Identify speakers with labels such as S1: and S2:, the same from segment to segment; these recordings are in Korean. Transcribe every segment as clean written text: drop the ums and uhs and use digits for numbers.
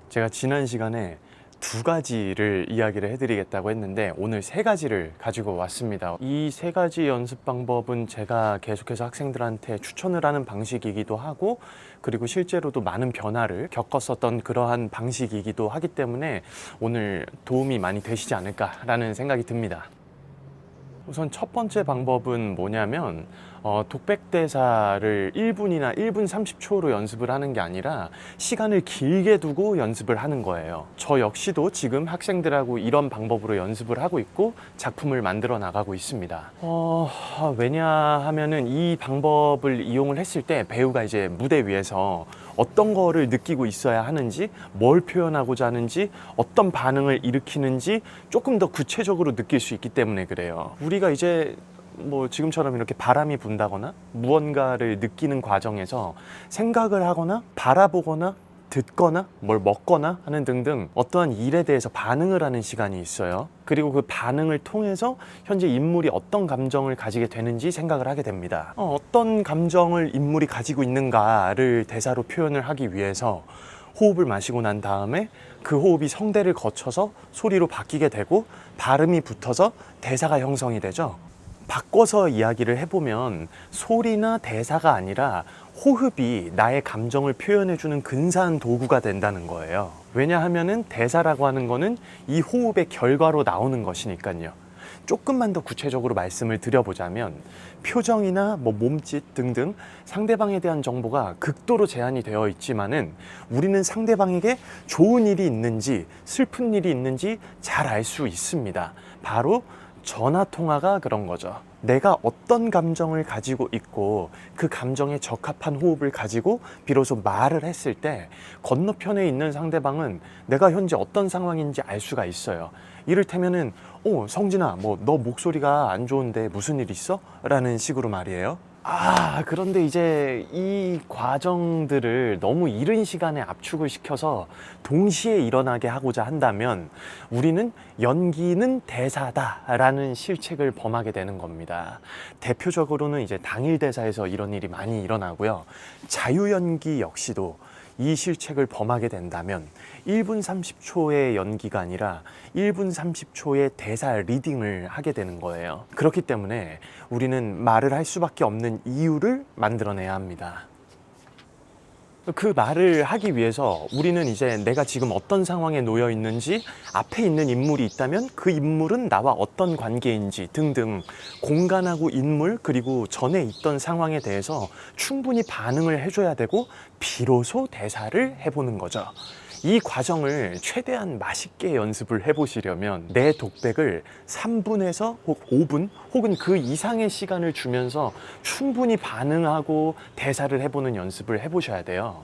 S1: 제가 지난 시간에 두 가지를 이야기를 해드리겠다고 했는데 오늘 세 가지를 가지고 왔습니다. 이 세 가지 연습 방법은 제가 계속해서 학생들한테 추천을 하는 방식이기도 하고, 그리고 실제로도 많은 변화를 겪었었던 그러한 방식이기도 하기 때문에 오늘 도움이 많이 되시지 않을까라는 생각이 듭니다. 우선 첫 번째 방법은 뭐냐면 독백대사를 1분이나 1분 30초로 연습을 하는 게 아니라 시간을 길게 두고 연습을 하는 거예요. 저 역시도 지금 학생들하고 이런 방법으로 연습을 하고 있고 작품을 만들어 나가고 있습니다. 왜냐하면은 이 방법을 이용을 했을 때 배우가 이제 무대 위에서 어떤 거를 느끼고 있어야 하는지, 뭘 표현하고자 하는지, 어떤 반응을 일으키는지 조금 더 구체적으로 느낄 수 있기 때문에 그래요. 우리가 이제 뭐 지금처럼 이렇게 바람이 분다거나 무언가를 느끼는 과정에서 생각을 하거나 바라보거나 듣거나 뭘 먹거나 하는 등등 어떠한 일에 대해서 반응을 하는 시간이 있어요. 그리고 그 반응을 통해서 현재 인물이 어떤 감정을 가지게 되는지 생각을 하게 됩니다. 어떤 감정을 인물이 가지고 있는가를 대사로 표현을 하기 위해서 호흡을 마시고 난 다음에 그 호흡이 성대를 거쳐서 소리로 바뀌게 되고 발음이 붙어서 대사가 형성이 되죠. 바꿔서 이야기를 해보면 소리나 대사가 아니라 호흡이 나의 감정을 표현해주는 근사한 도구가 된다는 거예요. 왜냐하면은 대사라고 하는 거는 이 호흡의 결과로 나오는 것이니까요. 조금만 더 구체적으로 말씀을 드려보자면 표정이나 몸짓 등등 상대방에 대한 정보가 극도로 제한이 되어 있지만은 우리는 상대방에게 좋은 일이 있는지 슬픈 일이 있는지 잘 알 수 있습니다. 바로 전화 통화가 그런 거죠. 내가 어떤 감정을 가지고 있고 그 감정에 적합한 호흡을 가지고 비로소 말을 했을 때 건너편에 있는 상대방은 내가 현재 어떤 상황인지 알 수가 있어요. 이를테면은 성진아, 너 목소리가 안 좋은데 무슨 일 있어? 라는 식으로 말이에요. 그런데 이제 이 과정들을 너무 이른 시간에 압축을 시켜서 동시에 일어나게 하고자 한다면 우리는 연기는 대사다라는 실책을 범하게 되는 겁니다. 대표적으로는 이제 당일 대사에서 이런 일이 많이 일어나고요. 자유연기 역시도 이 실책을 범하게 된다면 1분 30초의 연기가 아니라 1분 30초의 대사 리딩을 하게 되는 거예요. 그렇기 때문에 우리는 말을 할 수밖에 없는 이유를 만들어내야 합니다. 그 말을 하기 위해서 우리는 이제 내가 지금 어떤 상황에 놓여 있는지, 앞에 있는 인물이 있다면 그 인물은 나와 어떤 관계인지 등등 공간하고 인물 그리고 전에 있던 상황에 대해서 충분히 반응을 해줘야 되고 비로소 대사를 해보는 거죠. 이 과정을 최대한 맛있게 연습을 해보시려면 내 독백을 3분에서 5분 혹은 그 이상의 시간을 주면서 충분히 반응하고 대사를 해보는 연습을 해보셔야 돼요.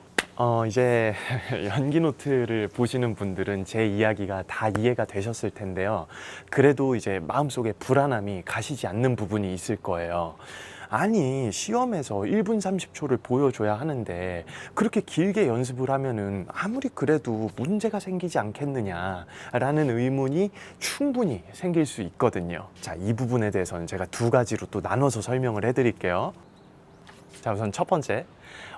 S1: 이제 연기 노트를 보시는 분들은 제 이야기가 다 이해가 되셨을 텐데요. 그래도 이제 마음속에 불안함이 가시지 않는 부분이 있을 거예요. 아니, 시험에서 1분 30초를 보여줘야 하는데 그렇게 길게 연습을 하면은 아무리 그래도 문제가 생기지 않겠느냐라는 의문이 충분히 생길 수 있거든요. 자, 이 부분에 대해서는 제가 두 가지로 또 나눠서 설명을 해드릴게요. 자, 우선 첫 번째,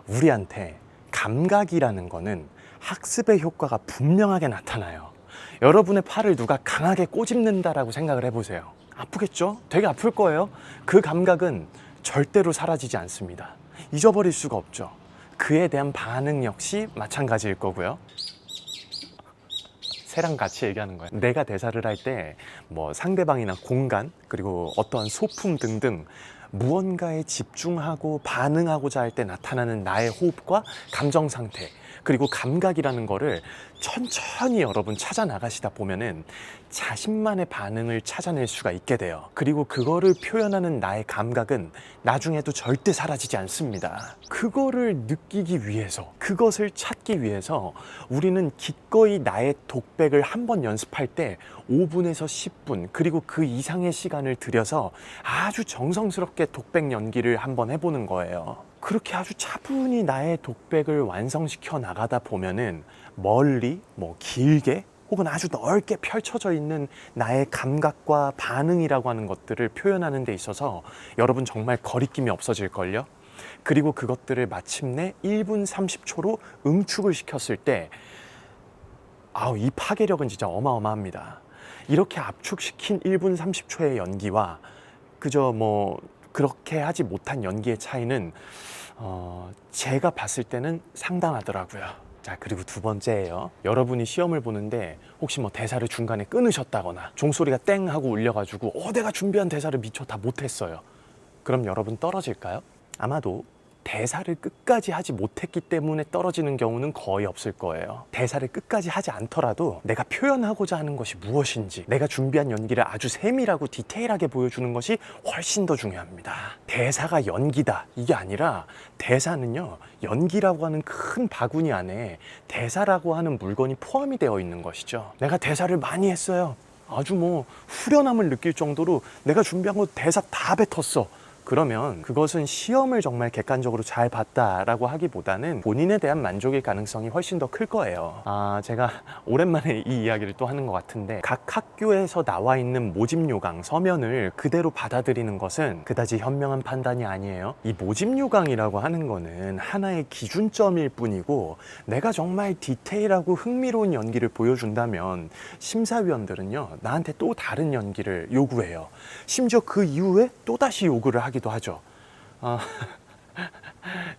S1: 우리한테 감각이라는 거는 학습의 효과가 분명하게 나타나요. 여러분의 팔을 누가 강하게 꼬집는다라고 생각을 해보세요. 아프겠죠? 되게 아플 거예요. 그 감각은 절대로 사라지지 않습니다. 잊어버릴 수가 없죠. 그에 대한 반응 역시 마찬가지일 거고요. 새랑 같이 얘기하는 거예요. 내가 대사를 할 때 상대방이나 공간 그리고 어떠한 소품 등등 무언가에 집중하고 반응하고자 할 때 나타나는 나의 호흡과 감정 상태 그리고 감각이라는 거를 천천히 여러분 찾아 나가시다 보면은 자신만의 반응을 찾아낼 수가 있게 돼요. 그리고 그거를 표현하는 나의 감각은 나중에도 절대 사라지지 않습니다. 그거를 느끼기 위해서, 그것을 찾기 위해서 우리는 기꺼이 나의 독백을 한번 연습할 때 5분에서 10분 그리고 그 이상의 시간을 들여서 아주 정성스럽게 독백 연기를 한번 해보는 거예요. 그렇게 아주 차분히 나의 독백을 완성시켜 나가다 보면은 멀리, 길게 혹은 아주 넓게 펼쳐져 있는 나의 감각과 반응이라고 하는 것들을 표현하는 데 있어서 여러분 정말 거리낌이 없어질걸요? 그리고 그것들을 마침내 1분 30초로 응축을 시켰을 때 아우, 이 파괴력은 진짜 어마어마합니다. 이렇게 압축시킨 1분 30초의 연기와 그저 뭐 그렇게 하지 못한 연기의 차이는 제가 봤을 때는 상당하더라고요. 자, 그리고 두 번째예요. 여러분이 시험을 보는데 혹시 뭐 대사를 중간에 끊으셨다거나 종소리가 땡 하고 울려가지고 내가 준비한 대사를 미처 다 못했어요. 그럼 여러분 떨어질까요? 아마도 대사를 끝까지 하지 못했기 때문에 떨어지는 경우는 거의 없을 거예요. 대사를 끝까지 하지 않더라도 내가 표현하고자 하는 것이 무엇인지, 내가 준비한 연기를 아주 세밀하고 디테일하게 보여주는 것이 훨씬 더 중요합니다. 대사가 연기다, 이게 아니라 대사는요, 연기라고 하는 큰 바구니 안에 대사라고 하는 물건이 포함이 되어 있는 것이죠. 내가 대사를 많이 했어요. 아주 뭐 후련함을 느낄 정도로 내가 준비한 거 대사 다 뱉었어. 그러면 그것은 시험을 정말 객관적으로 잘 봤다라고 하기보다는 본인에 대한 만족일 가능성이 훨씬 더 클 거예요. 제가 오랜만에 이 이야기를 또 하는 것 같은데, 각 학교에서 나와 있는 모집 요강 서면을 그대로 받아들이는 것은 그다지 현명한 판단이 아니에요. 이 모집 요강이라고 하는 거는 하나의 기준점일 뿐이고, 내가 정말 디테일하고 흥미로운 연기를 보여준다면 심사위원들은요, 나한테 또 다른 연기를 요구해요. 심지어 그 이후에 또다시 요구를 하기도 하죠.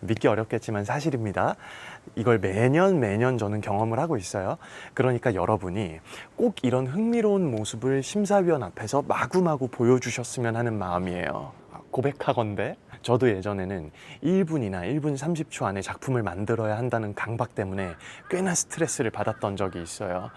S1: 믿기 어렵겠지만 사실입니다. 이걸 매년 저는 경험을 하고 있어요. 그러니까 여러분이 꼭 이런 흥미로운 모습을 심사위원 앞에서 마구마구 보여주셨으면 하는 마음이에요. 고백하건대 저도 예전에는 1분이나 1분 30초 안에 작품을 만들어야 한다는 강박 때문에 꽤나 스트레스를 받았던 적이 있어요.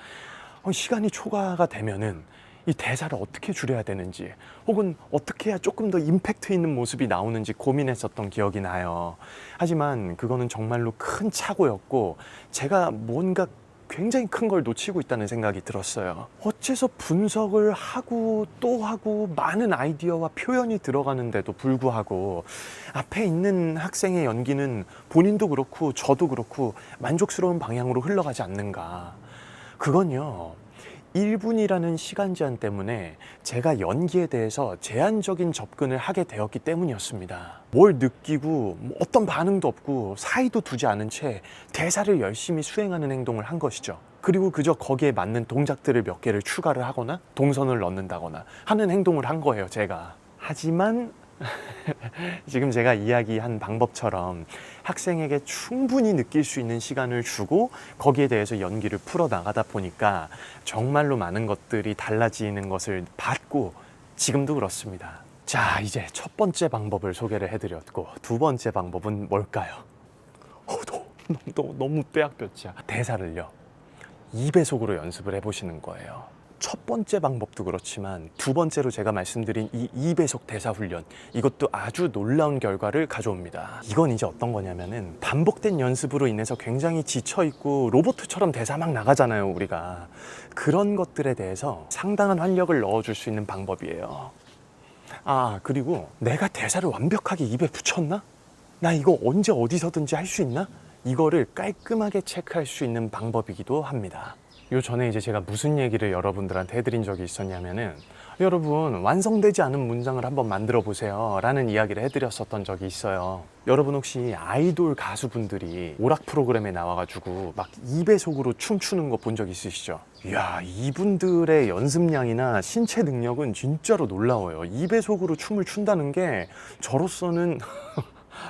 S1: 시간이 초과가 되면은 이 대사를 어떻게 줄여야 되는지, 혹은 어떻게 해야 조금 더 임팩트 있는 모습이 나오는지 고민했었던 기억이 나요. 하지만 그거는 정말로 큰 착오였고, 제가 뭔가 굉장히 큰 걸 놓치고 있다는 생각이 들었어요. 어째서 분석을 하고 또 하고 많은 아이디어와 표현이 들어가는데도 불구하고 앞에 있는 학생의 연기는 본인도 그렇고 저도 그렇고 만족스러운 방향으로 흘러가지 않는가. 그건요, 1분이라는 시간 제한 때문에 제가 연기에 대해서 제한적인 접근을 하게 되었기 때문이었습니다. 뭘 느끼고 어떤 반응도 없고 사이도 두지 않은 채 대사를 열심히 수행하는 행동을 한 것이죠. 그리고 그저 거기에 맞는 동작들을 몇 개를 추가를 하거나 동선을 넣는다거나 하는 행동을 한 거예요, 제가. 하지만 지금 제가 이야기한 방법처럼 학생에게 충분히 느낄 수 있는 시간을 주고 거기에 대해서 연기를 풀어나가다 보니까 정말로 많은 것들이 달라지는 것을 봤고, 지금도 그렇습니다. 자, 이제 첫 번째 방법을 소개를 해드렸고, 두 번째 방법은 뭘까요? 너무 뼈약볕이야. 대사를요, 2배속으로 연습을 해보시는 거예요. 첫 번째 방법도 그렇지만 두 번째로 제가 말씀드린 이 2배속 대사 훈련, 이것도 아주 놀라운 결과를 가져옵니다. 이건 이제 어떤 거냐면은, 반복된 연습으로 인해서 굉장히 지쳐있고 로봇처럼 대사 막 나가잖아요, 우리가. 그런 것들에 대해서 상당한 활력을 넣어줄 수 있는 방법이에요. 그리고 내가 대사를 완벽하게 입에 붙였나? 나 이거 언제 어디서든지 할 수 있나? 이거를 깔끔하게 체크할 수 있는 방법이기도 합니다. 요 전에 이제 제가 무슨 얘기를 여러분들한테 해드린 적이 있었냐면은, 여러분 완성되지 않은 문장을 한번 만들어 보세요 라는 이야기를 해드렸었던 적이 있어요. 여러분 혹시 아이돌 가수분들이 오락 프로그램에 나와가지고 막 2배속으로 춤추는 거 본 적 있으시죠? 이야, 이분들의 연습량이나 신체 능력은 진짜로 놀라워요. 2배속으로 춤을 춘다는 게 저로서는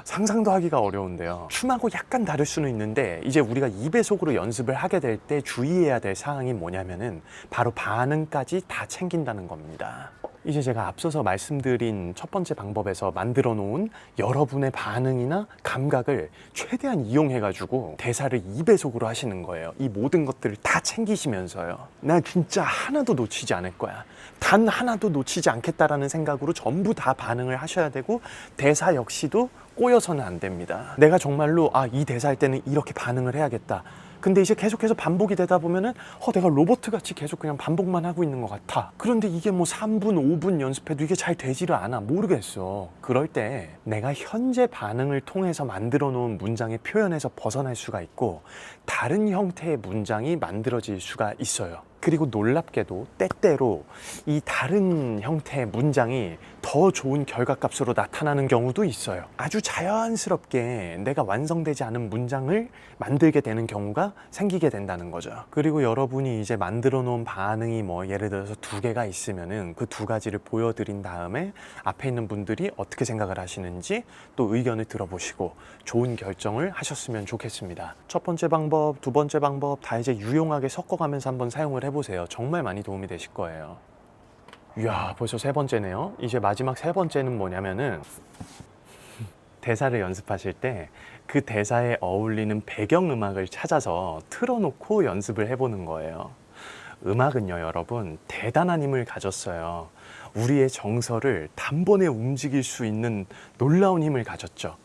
S1: 상상도 하기가 어려운데요. 춤하고 약간 다를 수는 있는데, 이제 우리가 2배속으로 연습을 하게 될 때 주의해야 될 사항이 뭐냐면은 바로 반응까지 다 챙긴다는 겁니다. 이제 제가 앞서서 말씀드린 첫 번째 방법에서 만들어 놓은 여러분의 반응이나 감각을 최대한 이용해 가지고 대사를 2배속으로 하시는 거예요. 이 모든 것들을 다 챙기시면서요. 나 진짜 하나도 놓치지 않을 거야, 단 하나도 놓치지 않겠다라는 생각으로 전부 다 반응을 하셔야 되고, 대사 역시도 꼬여서는 안 됩니다. 내가 정말로 이 대사할 때는 이렇게 반응을 해야겠다. 근데 이제 계속해서 반복이 되다 보면은 내가 로봇같이 계속 그냥 반복만 하고 있는 것 같아. 그런데 이게 뭐 3분, 5분 연습해도 이게 잘 되지를 않아. 모르겠어. 그럴 때 내가 현재 반응을 통해서 만들어 놓은 문장의 표현에서 벗어날 수가 있고, 다른 형태의 문장이 만들어질 수가 있어요. 그리고 놀랍게도 때때로 이 다른 형태의 문장이 더 좋은 결과값으로 나타나는 경우도 있어요. 아주 자연스럽게 내가 완성되지 않은 문장을 만들게 되는 경우가 생기게 된다는 거죠. 그리고 여러분이 이제 만들어 놓은 반응이 뭐 예를 들어서 2개가 있으면은 그 2가지를 보여드린 다음에 앞에 있는 분들이 어떻게 생각을 하시는지 또 의견을 들어보시고 좋은 결정을 하셨으면 좋겠습니다. 첫 번째 방법, 두 번째 방법 다 이제 유용하게 섞어가면서 한번 사용을 해보세요. 정말 많이 도움이 되실 거예요. 이야, 벌써 3번째네요. 이제 마지막 3번째는 뭐냐면은 대사를 연습하실 때 그 대사에 어울리는 배경음악을 찾아서 틀어놓고 연습을 해보는 거예요. 음악은요, 여러분, 대단한 힘을 가졌어요. 우리의 정서를 단번에 움직일 수 있는 놀라운 힘을 가졌죠.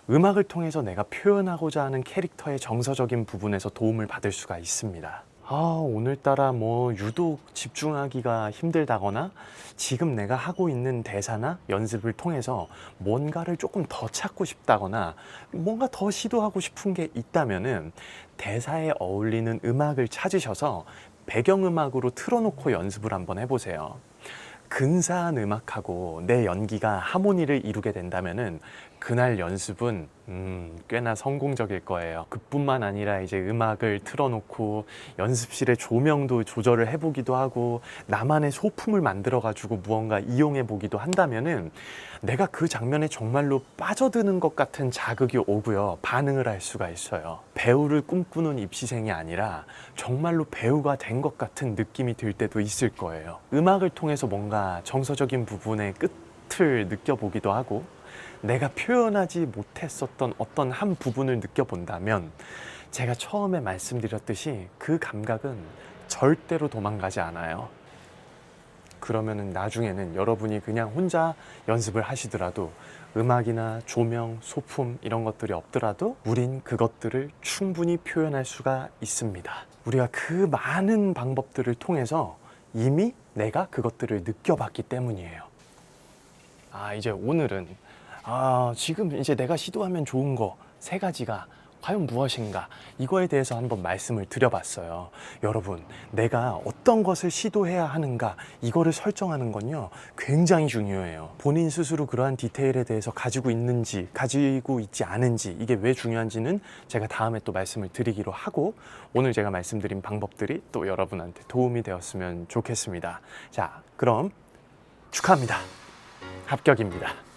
S1: 음악을 통해서 내가 표현하고자 하는 캐릭터의 정서적인 부분에서 도움을 받을 수가 있습니다. 오늘따라 뭐 유독 집중하기가 힘들다거나 지금 내가 하고 있는 대사나 연습을 통해서 뭔가를 조금 더 찾고 싶다거나 뭔가 더 시도하고 싶은 게 있다면은 대사에 어울리는 음악을 찾으셔서 배경음악으로 틀어놓고 연습을 한번 해보세요. 근사한 음악하고 내 연기가 하모니를 이루게 된다면은 그날 연습은 꽤나 성공적일 거예요. 그뿐만 아니라 이제 음악을 틀어놓고 연습실의 조명도 조절을 해보기도 하고 나만의 소품을 만들어 가지고 무언가 이용해 보기도 한다면은 내가 그 장면에 정말로 빠져드는 것 같은 자극이 오고요, 반응을 할 수가 있어요. 배우를 꿈꾸는 입시생이 아니라 정말로 배우가 된 것 같은 느낌이 들 때도 있을 거예요. 음악을 통해서 뭔가 정서적인 부분의 끝을 느껴보기도 하고 내가 표현하지 못했었던 어떤 한 부분을 느껴본다면 제가 처음에 말씀드렸듯이 그 감각은 절대로 도망가지 않아요. 그러면은 나중에는 여러분이 그냥 혼자 연습을 하시더라도 음악이나 조명, 소품 이런 것들이 없더라도 우린 그것들을 충분히 표현할 수가 있습니다. 우리가 그 많은 방법들을 통해서 이미 내가 그것들을 느껴봤기 때문이에요. 이제 오늘은 지금 이제 내가 시도하면 좋은 거 3가지가 과연 무엇인가, 이거에 대해서 한번 말씀을 드려봤어요. 여러분, 내가 어떤 것을 시도해야 하는가, 이거를 설정하는 건요 굉장히 중요해요. 본인 스스로 그러한 디테일에 대해서 가지고 있는지 가지고 있지 않은지, 이게 왜 중요한지는 제가 다음에 또 말씀을 드리기로 하고, 오늘 제가 말씀드린 방법들이 또 여러분한테 도움이 되었으면 좋겠습니다. 자, 그럼 축하합니다. 합격입니다.